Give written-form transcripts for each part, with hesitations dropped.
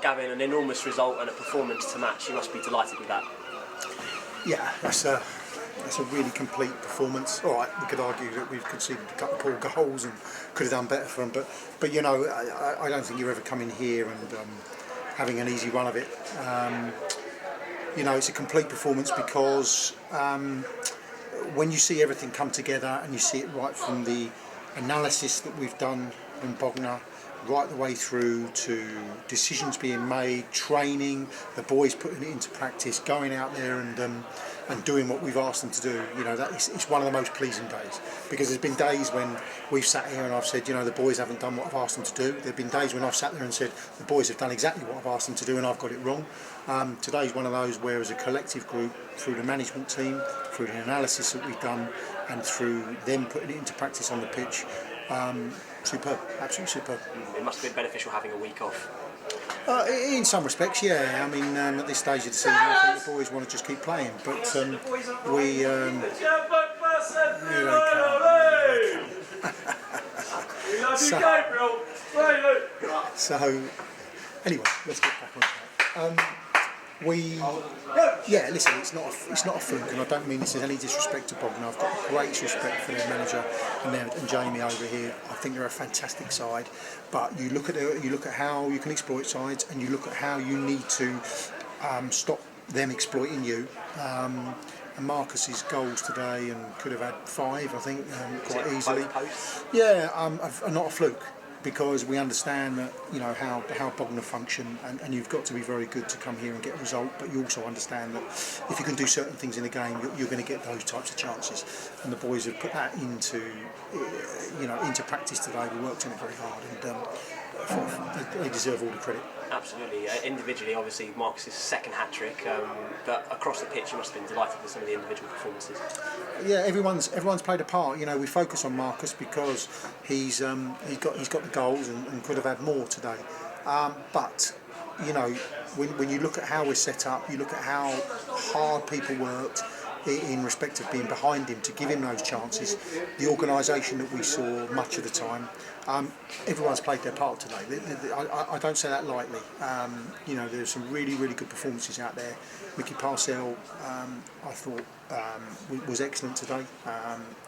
Gavin, an enormous result and a performance to match. You must be delighted with that. Yeah, that's a really complete performance. All right, we could argue that we've conceded a couple of poor goals and could have done better for them, but you know, I don't think you're ever coming here and having an easy run of it. You know, it's a complete performance because when you see everything come together and you see it right from the analysis that we've done in Bognor, right the way through to decisions being made, training, the boys putting it into practice, going out there and doing what we've asked them to do. You know, it's one of the most pleasing days, because there's been days when we've sat here and I've said, you know, the boys haven't done what I've asked them to do. There've been days when I've sat there and said the boys have done exactly what I've asked them to do and I've got it wrong. Today's one of those where, as a collective group, through the management team, through the analysis that we've done, and through them putting it into practice on the pitch, superb, absolutely superb. It must have been beneficial having a week off. In some respects, yeah. I mean, at this stage of the season, I think the boys want to just keep playing, but we. So, anyway, let's get back on track. Yeah, listen, it's not a fluke, and I don't mean this as any disrespect to Bognor. I've got great respect for their manager and Jamie over here. I think they're a fantastic side, but you look at how you can exploit sides, and you look at how you need to stop them exploiting you. And Marcus's goals today, and could have had 5, I think, quite easily. Yeah, are not a fluke, because we understand that, you know, how Bognor function, and you've got to be very good to come here and get a result, but you also understand that if you can do certain things in the game, you're going to get those types of chances, and the boys have put that into practice today. We worked on it very hard, and they deserve all the credit. Absolutely. Individually, obviously, Marcus's second hat-trick, but across the pitch, you must have been delighted with some of the individual performances. Yeah, everyone's played a part. You know, we focus on Marcus because he's got the goals and could have had more today. But you know, when you look at how we're set up, you look at how hard people worked in respect of being behind him to give him those chances, the organisation that we saw much of the time. Everyone's played their part today. I don't say that lightly. You know, there's some really, really good performances out there. Mickey Parcell, I thought, was excellent today.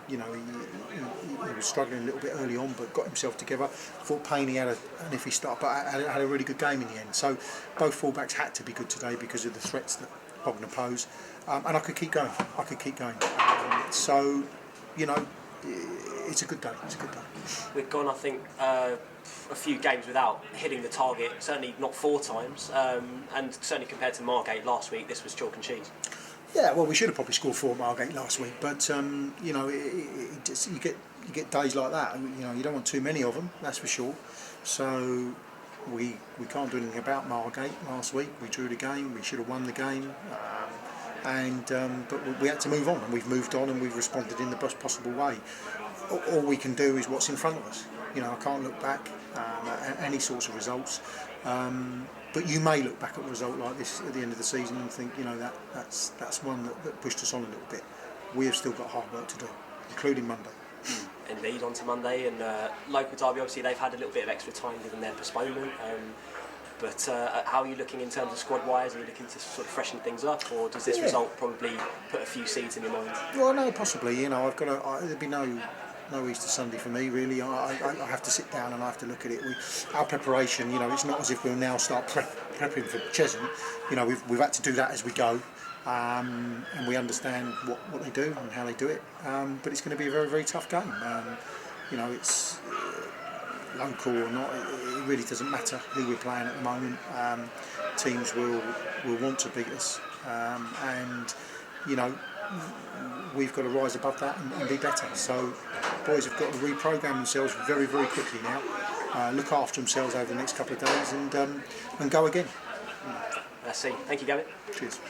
You know, he was struggling a little bit early on, but got himself together. I thought Payne had an iffy start, but had a really good game in the end. So both fullbacks had to be good today because of the threats that Bognor pose. And I could keep going. So, you know, it's a good day. We've gone, I think, a few games without hitting the target. Certainly not 4 times, and certainly compared to Margate last week, this was chalk and cheese. Yeah, well, we should have probably scored 4 at Margate last week, but you know, you get days like that. You know, you don't want too many of them, that's for sure. So we can't do anything about Margate last week. We drew the game. We should have won the game. But we had to move on, and we've moved on, and we've responded in the best possible way. All we can do is what's in front of us. You know, I can't look back at any sorts of results. But you may look back at a result like this at the end of the season and think, you know, that's one that pushed us on a little bit. We have still got hard work to do, including Monday. Indeed, on to Monday, and local derby, obviously they've had a little bit of extra time given their postponement. But how are you looking in terms of squad-wise? Are you looking to sort of freshen things up, or does this result probably put a few seeds in your mind? Well, no, possibly. You know, there'd be no Easter Sunday for me, really. I have to sit down and I have to look at it. Our preparation, you know, it's not as if we'll now start prepping for Chesham. You know, we've had to do that as we go, and we understand what they do and how they do it. But it's going to be a very, very tough game. You know, it's local or not, it really doesn't matter who we're playing at the moment. Teams will want to beat us, and you know, we've got to rise above that and be better. So boys have got to reprogram themselves very, very quickly now, look after themselves over the next couple of days, and go again. Let's see. Thank you, Gavin. Cheers.